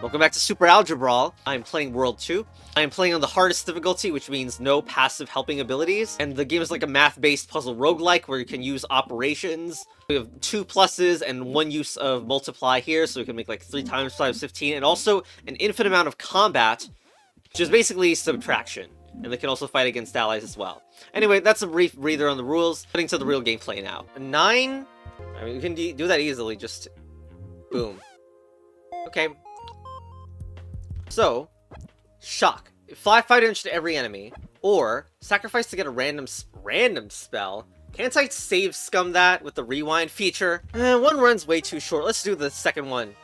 Welcome back to Super Algebrawl. I'm playing World 2. I am playing on the hardest difficulty, which means no passive helping abilities. And the game is like a math-based puzzle roguelike where you can use operations. We have 2 pluses and 1 use of multiply here, so we can make like 3 times 5 is 15. And also an infinite amount of combat, which is basically subtraction. And they can also fight against allies as well. Anyway, that's a brief breather on the rules. Getting to the real gameplay now. 9? I mean, you can do that easily, just boom. Okay. So, shock. Fly 5 damage to every enemy, or sacrifice to get a random spell. Can't I save scum that with the rewind feature? One run's way too short. Let's do the second one.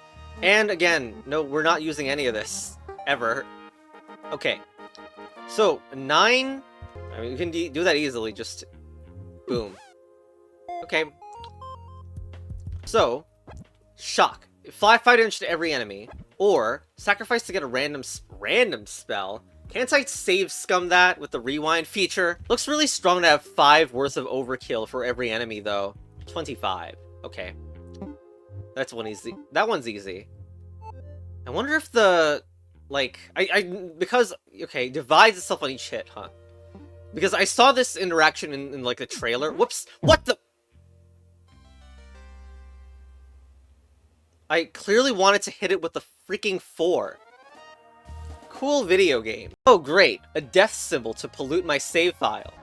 And again, no, we're not using any of this. Ever. Okay. So, 9... I mean, you can do that easily, just boom. Okay. So, shock. Fly 5 damage to every enemy, or sacrifice to get a random spell. Can't I save scum that with the rewind feature? Looks really strong to have 5 worth of overkill for every enemy, though. 25. Okay. That's one easy. That one's easy. I wonder if the... like... because... okay, divides itself on each hit, huh? Because I saw this interaction in like, the trailer. Whoops! What the... I clearly wanted to hit it with the freaking 4. Cool video game. Oh, great. A death symbol to pollute my save file.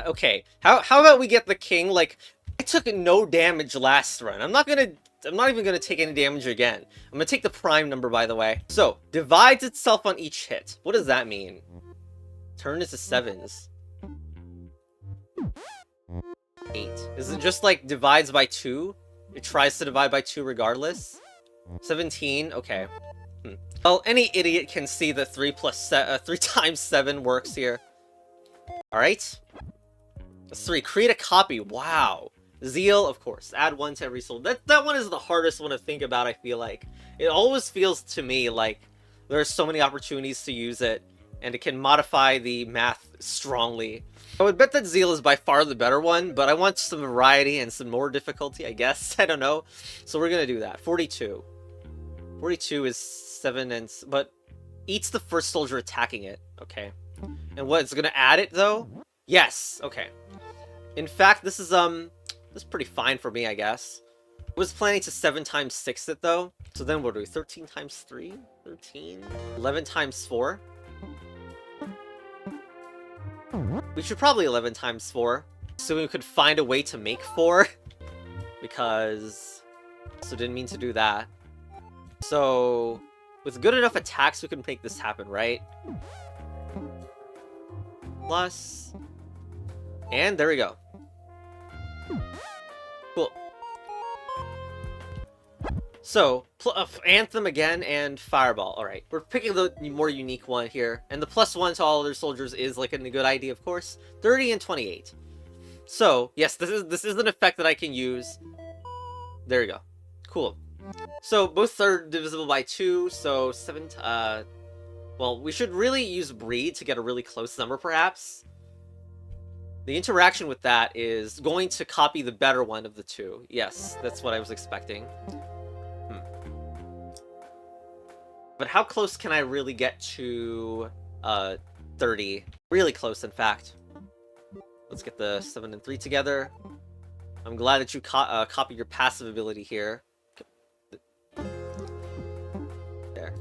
Okay. How about we get the king? Like, I took no damage last run. I'm not even gonna take any damage again. I'm gonna take the prime number, by the way. So, divides itself on each hit. What does that mean? Turn into 7s. 8. Is it just like divides by 2? It tries to divide by 2 regardless. 17, okay. Well, any idiot can see that 3 times 7 works here. Alright. That's 3. Create a copy. Wow. Zeal, of course. Add 1 to every soul. That one is the hardest one to think about, I feel like. It always feels to me like there are so many opportunities to use it, and it can modify the math strongly. I would bet that Zeal is by far the better one, but I want some variety and some more difficulty, I guess. I don't know. So we're gonna do that. 42. 42 is 7 and... but eats the first soldier attacking it. Okay. And what, it's gonna add it, though? Yes! Okay. In fact, this is pretty fine for me, I guess. I was planning to 7 times 6 it, though. So then what do we... 13 times 3? 13? 11 times 4? We should probably 11 times 4, so we could find a way to make 4, because also didn't mean to do that. So with good enough attacks, we can make this happen, right? Plus, and there we go. Cool. So, Anthem again, and Fireball. Alright, we're picking the more unique one here. And the +1 to all other soldiers is like a good idea, of course. 30 and 28. So, yes, this is an effect that I can use. There you go. Cool. So, both are divisible by 2, so 7... well, we should really use breed to get a really close number, perhaps. The interaction with that is going to copy the better one of the 2. Yes, that's what I was expecting. But how close can I really get to 30? Really close, in fact. Let's get the 7 and 3 together. I'm glad that you copied your passive ability here. There.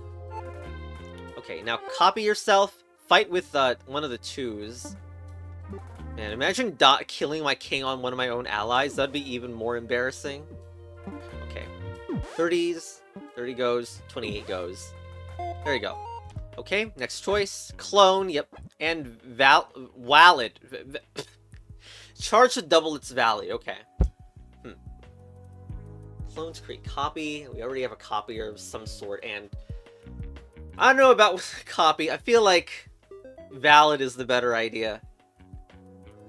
Okay, now copy yourself. Fight with one of the 2s. Man, imagine killing my king on one of my own allies. That'd be even more embarrassing. Okay. 30s. 30 goes. 28 goes. There you go. Okay, next choice. Clone, yep. And valid. Charge to double its value, okay. Clones create copy. We already have a copier of some sort, and... I don't know about copy. I feel like valid is the better idea.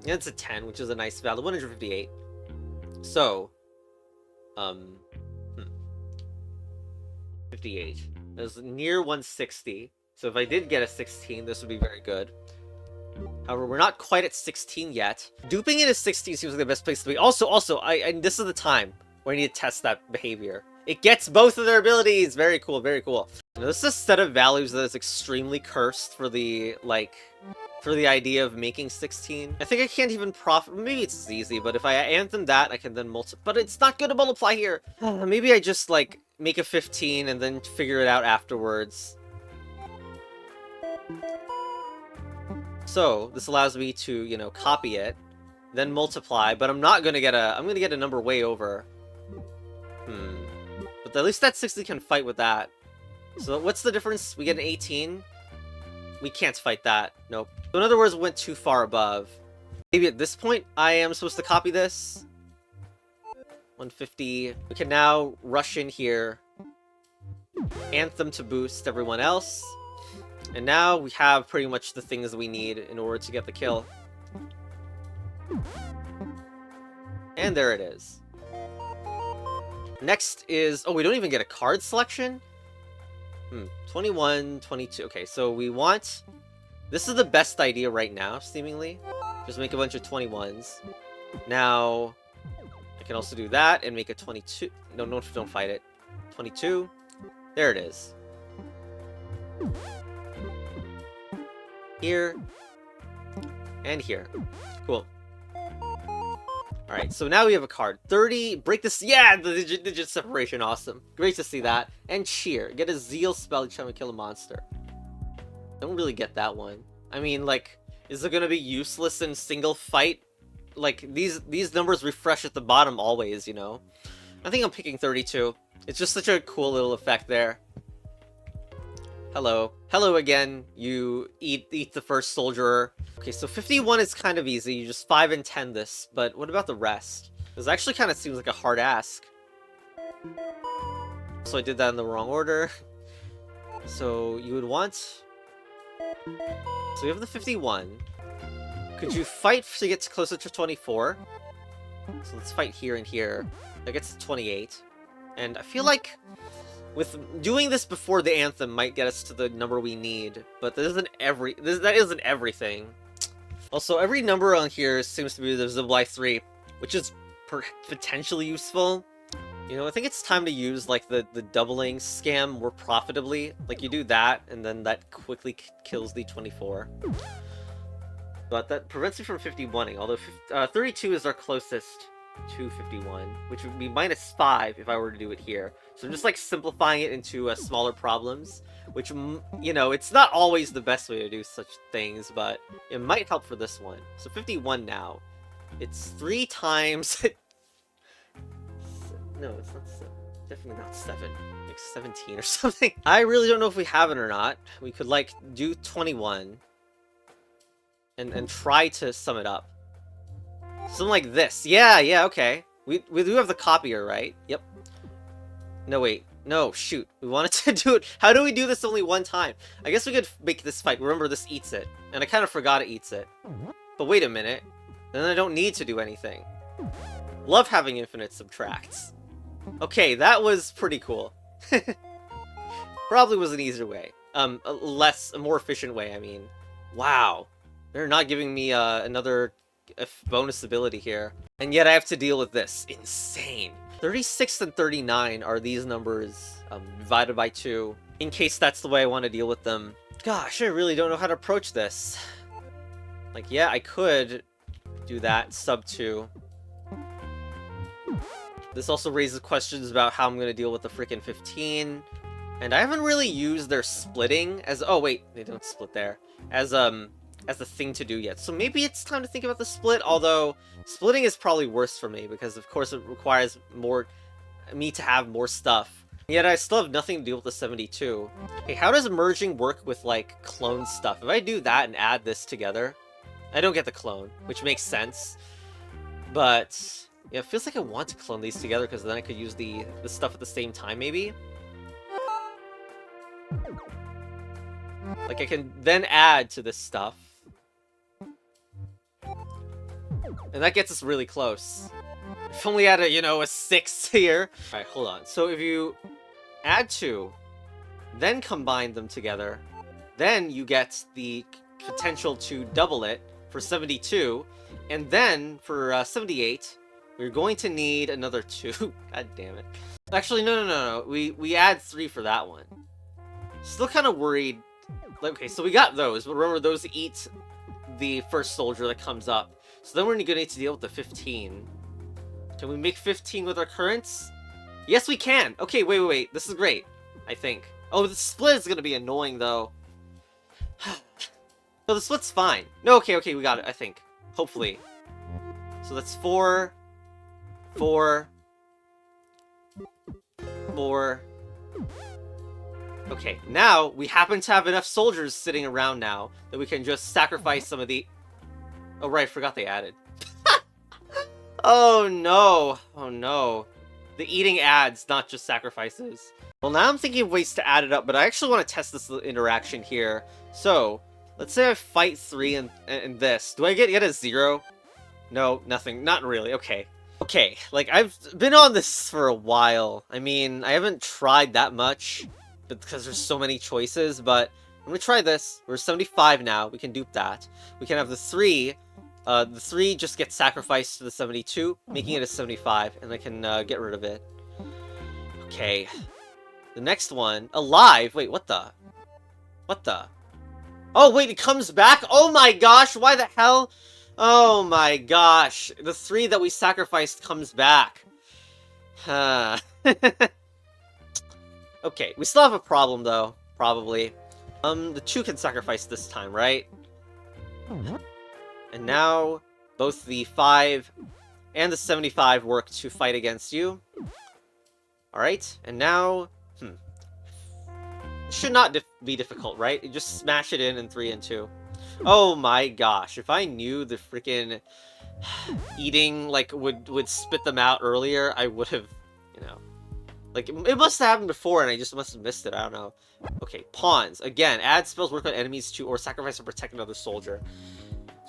It's a 10, which is a nice valid. 158. So, 58. That's near 160. So if I did get a 16, this would be very good. However, we're not quite at 16 yet. Duping it at 16 seems like the best place to be. Also, this is the time where I need to test that behavior. It gets both of their abilities! Very cool, very cool. Now, this is a set of values that is extremely cursed for the, like, for the idea of making 16. I think I can't even profit. Maybe it's easy, but if I Anthem that, I can then multiply. But it's not going to multiply here! Maybe I just, like, make a 15 and then figure it out afterwards. So, this allows me to, you know, copy it, then multiply, but I'm not gonna get a, I'm gonna get a number way over. But at least that 60 can fight with that. So what's the difference? We get an 18? We can't fight that. Nope. So in other words, we went too far above. Maybe at this point, I am supposed to copy this. 150. We can now rush in here. Anthem to boost everyone else. And now we have pretty much the things we need in order to get the kill. And there it is. Next is... Oh, we don't even get a card selection? 21, 22. Okay, so we want... This is the best idea right now, seemingly. Just make a bunch of 21s. Now, I can also do that and make a 22. No, don't fight it. 22. There it is. Here. And here. Cool. Alright, so now we have a card. 30, break this, yeah, the digit separation, awesome. Great to see that. And cheer, get a Zeal Spell each time we kill a monster. Don't really get that one. I mean, like, is it gonna be useless in single fight? Like, these numbers refresh at the bottom always, you know? I think I'm picking 32. It's just such a cool little effect there. Hello. Hello again, you eat the first soldier. Okay, so 51 is kind of easy. You just 5 and 10 this, but what about the rest? This actually kind of seems like a hard ask. So I did that in the wrong order. So you would want... So we have the 51. Could you fight to get closer to 24? So let's fight here and here. That gets to 28. And I feel like... with doing this before the Anthem might get us to the number we need, but that isn't everything. Also, every number on here seems to be the Zeal 3, which is potentially useful. You know, I think it's time to use, like, the doubling scam more profitably. Like, you do that, and then that quickly kills the 24. But that prevents me from 51ing, although 32 is our closest to 51, which would be -5 if I were to do it here. So I'm just, like, simplifying it into smaller problems, which, you know, it's not always the best way to do such things, but it might help for this one. So 51 now. It's 3 times... No, it's not 7. Definitely not 7. Like 17 or something. I really don't know if we have it or not. We could, like, do 21 and try to sum it up. Something like this. Yeah, okay. We do have the copier, right? Yep. No, wait. No, shoot. We wanted to do it. How do we do this only one time? I guess we could make this fight. Remember, this eats it. And I kind of forgot it eats it. But wait a minute. Then I don't need to do anything. Love having infinite subtracts. Okay, that was pretty cool. Probably was an easier way. A more efficient way, I mean. Wow. They're not giving me another bonus ability here. And yet I have to deal with this. Insane. 36 and 39 are these numbers divided by 2. In case that's the way I want to deal with them. Gosh, I really don't know how to approach this. Like, yeah, I could do that, sub 2. This also raises questions about how I'm going to deal with the freaking 15. And I haven't really used their splitting as... Oh, wait, they don't split there. As the thing to do yet. So maybe it's time to think about the split, although splitting is probably worse for me because of course it requires me to have more stuff. Yet I still have nothing to deal with the 72. Okay, how does merging work with, like, clone stuff? If I do that and add this together, I don't get the clone, which makes sense. But yeah, it feels like I want to clone these together because then I could use the stuff at the same time, maybe? Like, I can then add to this stuff. And that gets us really close. If only I had a 6 here. Alright, hold on. So if you add 2, then combine them together, then you get the potential to double it for 72. And then for 78, we're going to need another 2. God damn it. Actually, no. We add 3 for that one. Still kind of worried. Like, okay, so we got those, but remember those eat the first soldier that comes up. So then we're gonna need to deal with the 15. Can we make 15 with our currents? Yes, we can! Okay, wait. This is great, I think. Oh, the split is gonna be annoying, though. No, the split's fine. No, okay, we got it, I think. Hopefully. So that's 4, 4, 4. Okay, now we happen to have enough soldiers sitting around now that we can just sacrifice some of the... Oh, right, forgot they added. Oh, no. Oh, no. The eating adds, not just sacrifices. Well, now I'm thinking of ways to add it up, but I actually want to test this interaction here. So, let's say I fight 3 and this. Do I get a 0? No, nothing. Not really. Okay. Okay, like, I've been on this for a while. I mean, I haven't tried that much, because there's so many choices, but I'm gonna try this. We're 75 now. We can dupe that. We can have the 3. The 3 just gets sacrificed to the 72, making it a 75, and I can get rid of it. Okay. The next one, alive. Wait, what the? What the? Oh, wait, it comes back? Oh my gosh, why the hell? Oh my gosh. The 3 that we sacrificed comes back. Huh. Okay, we still have a problem, though. Probably. The 2 can sacrifice this time, right? And now, both the 5 and the 75 work to fight against you. Alright, and now... It should not be difficult, right? You just smash it in 3 and 2. Oh my gosh, if I knew the freaking eating, like, would spit them out earlier, I would have, you know... Like, it must have happened before, and I just must have missed it, I don't know. Okay, pawns. Again, add spells work on enemies to, or sacrifice or protect another soldier.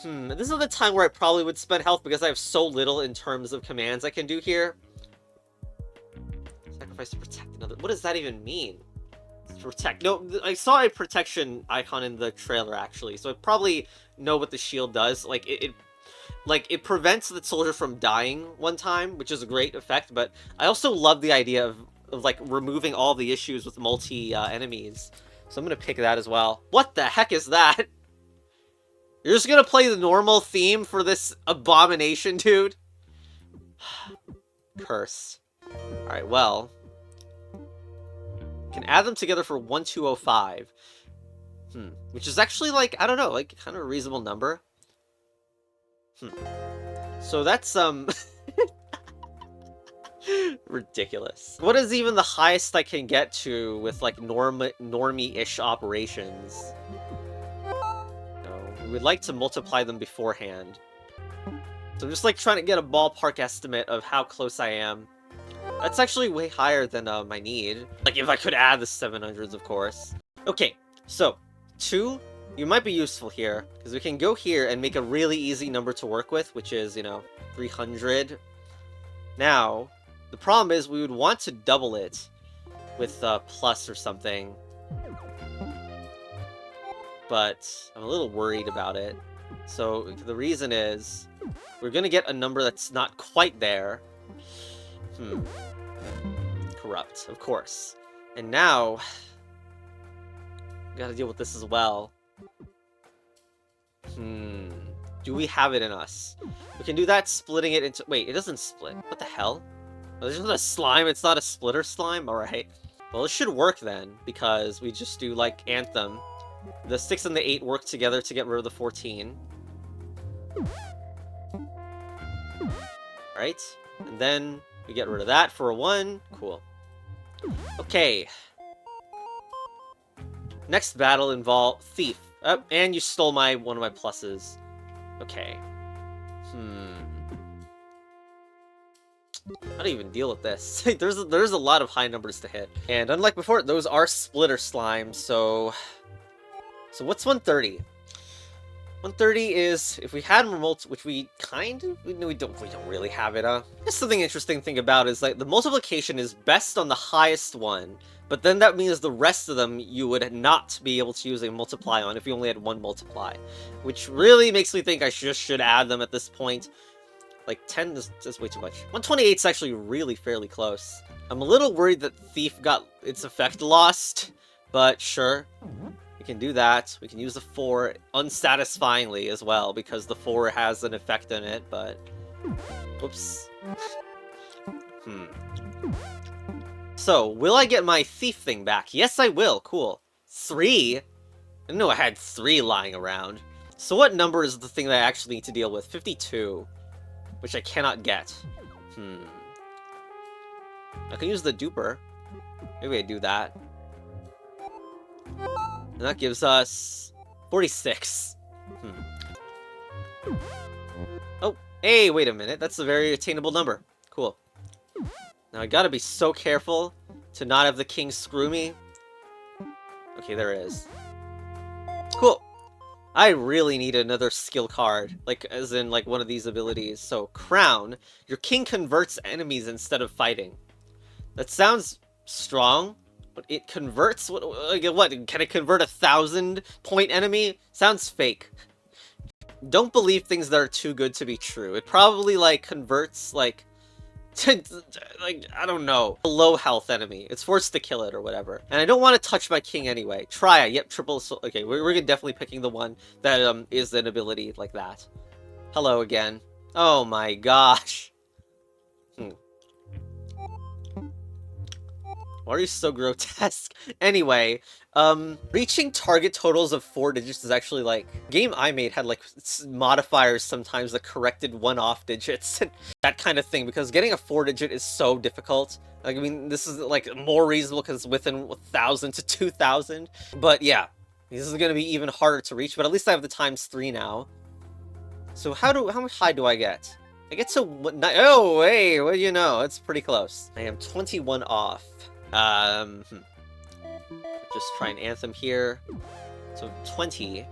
This is the time where I probably would spend health because I have so little in terms of commands I can do here. Sacrifice to protect another... What does that even mean? Protect... No, I saw a protection icon in the trailer, actually, so I probably know what the shield does. Like, it prevents the soldier from dying one time, which is a great effect, but I also love the idea of like, removing all the issues with multi-enemies. So I'm gonna pick that as well. What the heck is that? You're just gonna play the normal theme for this abomination, dude? Curse. Alright, well. Can add them together for 1205. Which is actually, like, I don't know, like, kind of a reasonable number. So that's, ridiculous. What is even the highest I can get to with, like, normie-ish operations? We would like to multiply them beforehand. So I'm just, like, trying to get a ballpark estimate of how close I am. That's actually way higher than my need. Like, if I could add the 700s, of course. Okay, so 2, you might be useful here, because we can go here and make a really easy number to work with, which is, you know, 300. Now, the problem is we would want to double it with plus or something. But I'm a little worried about it. So the reason is we're gonna get a number that's not quite there. Corrupt, of course. And now gotta deal with this as well. Do we have it in us? We can do that, splitting it into... Wait, it doesn't split. What the hell? Oh, there's just a slime, it's not a splitter slime? Alright. Well, it should work then, because we just do, like, Anthem. The 6 and the 8 work together to get rid of the 14. Alright. And then we get rid of that for a 1. Cool. Okay. Next battle involved Thief. Oh, and you stole one of my pluses. Okay. How do you even deal with this? there's a lot of high numbers to hit. And unlike before, those are splitter slimes, so what's 130? 130 is, if we had remote, which we don't really have it, Just something interesting to think about is, like, the multiplication is best on the highest one, but then that means the rest of them you would not be able to use a multiply on if you only had one multiply. Which really makes me think I just should add them at this point. Like 10 is way too much. 128 is actually really fairly close. I'm a little worried that Thief got its effect lost, but sure. We can do that. We can use the 4 unsatisfyingly as well, because the 4 has an effect on it, but... Whoops. So, will I get my Thief thing back? Yes, I will. Cool. 3? I didn't know I had 3 lying around. So what number is the thing that I actually need to deal with? 52. Which I cannot get. I can use the duper. Maybe I do that. And that gives us 46. Oh, hey, wait a minute. That's a very attainable number. Cool. Now I gotta be so careful to not have the king screw me. Okay, there it is. Cool. I really need another skill card, like, as in, like, one of these abilities. So, Crown. Your king converts enemies instead of fighting. That sounds strong, but it converts? What, can it convert a 1,000-point enemy? Sounds fake. Don't believe things that are too good to be true. It probably, like, converts, like... like, I don't know, a low health enemy. It's forced to kill it or whatever. And I don't want to touch my king anyway. Try it. Yep, triple assault. Okay, we're definitely picking the one that is an ability like that. Hello again. Oh my gosh. Why are you so grotesque? Anyway, reaching target totals of 4 digits is actually like... Game I made had like modifiers sometimes that corrected one-off digits. That kind of thing, because getting a 4-digit is so difficult. Like, I mean, this is like more reasonable because it's within 1,000 to 2,000. But yeah, this is going to be even harder to reach, but at least I have the ×3 now. So how much high do I get? I get to... Oh, hey, what do you know? It's pretty close. I am 21 off. Just try an Anthem here. So 20.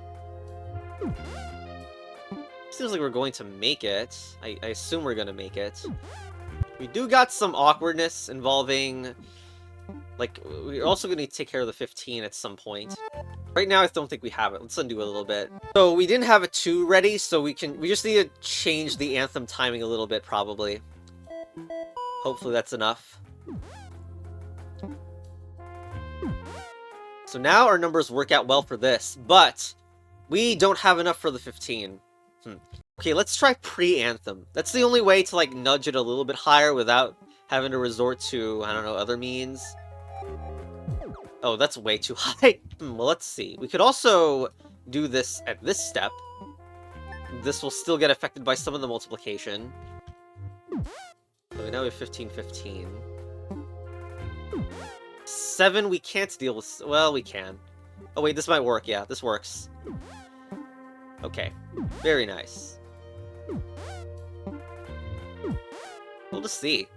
Seems like we're going to make it. I assume we're gonna make it. We do got some awkwardness involving... Like, we're also gonna need to take care of the 15 at some point. Right now, I don't think we have it. Let's undo a little bit. So we didn't have a 2 ready, so we just need to change the Anthem timing a little bit, probably. Hopefully that's enough. So now our numbers work out well for this, but we don't have enough for the 15. Okay, let's try pre-Anthem. That's the only way to, like, nudge it a little bit higher without having to resort to, I don't know, other means. Oh, that's way too high. Well, let's see. We could also do this at this step. This will still get affected by some of the multiplication. So now we have 15, 15. 7 we can't deal with... Well, we can. Oh wait, this might work. Yeah, this works. Okay. Very nice. We'll just see.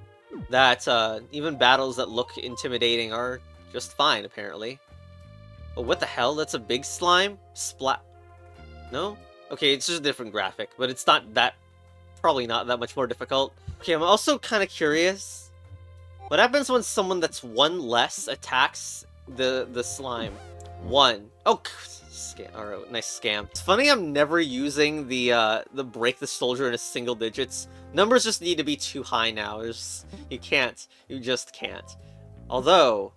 That even battles that look intimidating are just fine, apparently. Oh, what the hell? That's a big slime? Splat... No? Okay, it's just a different graphic, but it's not that... Probably not that much more difficult. Okay, I'm also kind of curious... What happens when someone that's 1 less attacks the slime? 1. Oh, scam. Alright, nice scam. It's funny I'm never using the break the soldier into single digits. Numbers just need to be too high now. You can't. You just can't. Although,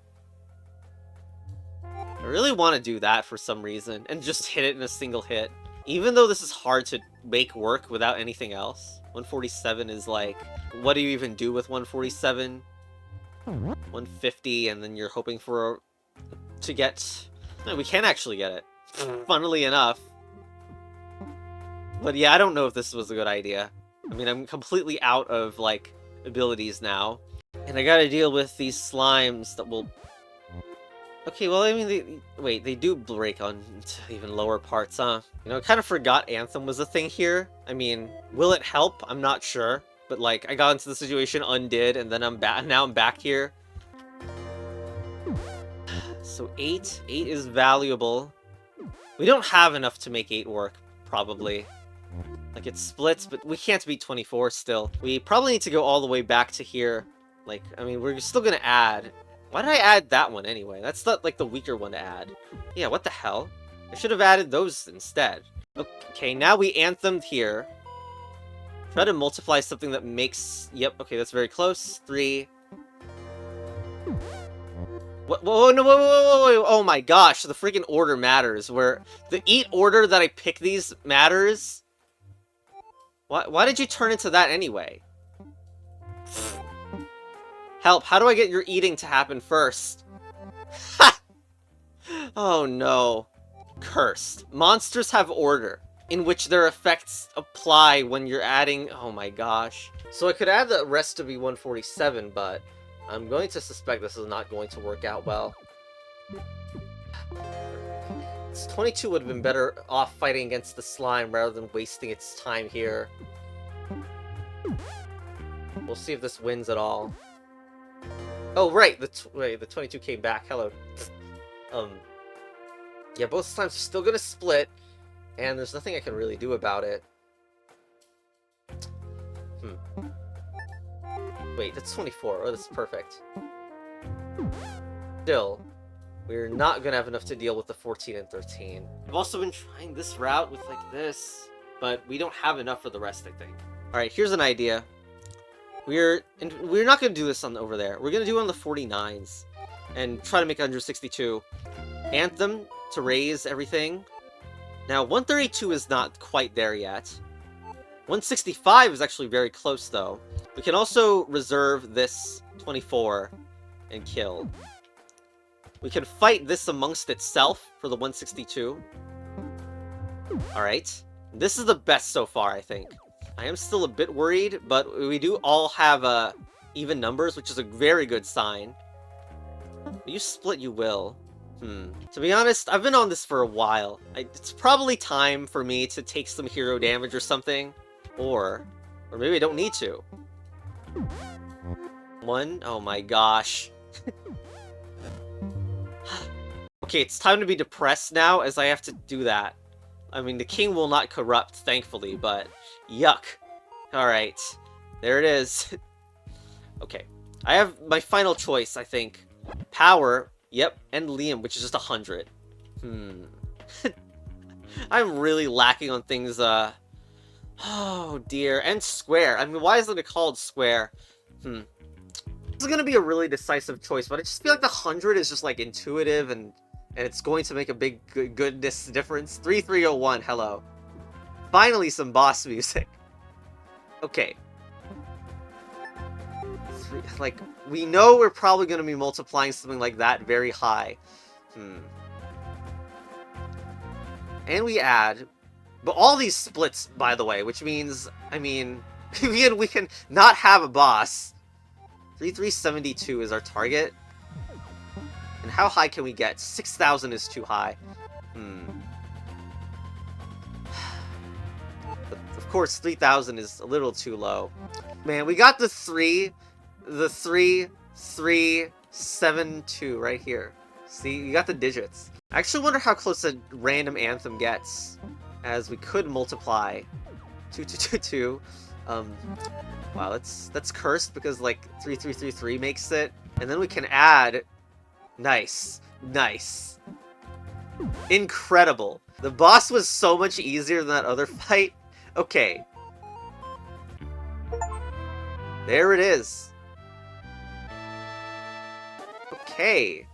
I really want to do that for some reason, and just hit it in a single hit. Even though this is hard to make work without anything else. 147 is like, what do you even do with 147? 150, and then you're hoping for to get... No, we can actually get it. Funnily enough. But yeah, I don't know if this was a good idea. I mean, I'm completely out of, like, abilities now. And I gotta deal with these slimes that will... Okay, well, I mean, they do break on even lower parts, huh? You know, I kind of forgot Anthem was a thing here. I mean, will it help? I'm not sure. But, like, I got into the situation, undid, and then now I'm back here. So 8. 8 is valuable. We don't have enough to make 8 work, probably. Like, it splits, but we can't beat 24 still. We probably need to go all the way back to here. Like, I mean, we're still gonna add. Why did I add that one anyway? That's not, like, the weaker one to add. Yeah, what the hell? I should have added those instead. Okay, now we Anthemed here. Try to multiply something that makes... Yep, okay, that's very close. 3. What? Whoa, no, whoa, oh my gosh, the freaking order matters. Where the eat order that I pick these matters. Why did you turn into that anyway? Help, how do I get your eating to happen first? Oh no. Cursed. Monsters have order, in which their effects apply when you're adding... Oh my gosh. So I could add the rest to be 147, but I'm going to suspect this is not going to work out well. 22 would have been better off fighting against the slime rather than wasting its time here. We'll see if this wins at all. Oh, right, the 22 came back. Hello. Yeah, both slimes are still gonna split, and there's nothing I can really do about it. Wait, that's 24. Oh, that's perfect. Still, we're not gonna have enough to deal with the 14 and 13. I've also been trying this route with, like, this, but we don't have enough for the rest, I think. Alright, here's an idea. We're not gonna do this on over there. We're gonna do it on the 49s, and try to make 162. Anthem to raise everything. Now, 132 is not quite there yet. 165 is actually very close, though. We can also reserve this 24 and kill. We can fight this amongst itself for the 162. Alright. This is the best so far, I think. I am still a bit worried, but we do all have even numbers, which is a very good sign. You split, you will. To be honest, I've been on this for a while. It's probably time for me to take some hero damage or something. Or maybe I don't need to. 1? Oh my gosh. Okay, it's time to be depressed now, as I have to do that. I mean, the king will not corrupt, thankfully, but... Yuck. Alright. There it is. Okay. I have my final choice, I think. Power... Yep, and Liam, which is just 100. I'm really lacking on things, Oh, dear. And square. I mean, why isn't it called square? This is gonna be a really decisive choice, but I just feel like the 100 is just, like, intuitive, and it's going to make a big goodness difference. 3301, hello. Finally, some boss music. Okay. Like, we know we're probably going to be multiplying something like that very high. And we add... But all these splits, by the way, which means, I mean, we can not have a boss. 3372 is our target. And how high can we get? 6,000 is too high. But of course, 3,000 is a little too low. Man, we got the 3372 right here. See, you got the digits. I actually wonder how close a random Anthem gets, as we could multiply 2222. Wow, that's cursed because like 3333 makes it, and then we can add. Nice, incredible. The boss was so much easier than that other fight. Okay, there it is. Okay.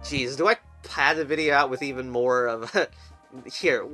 Jeez, do I pad the video out with even more of... Here.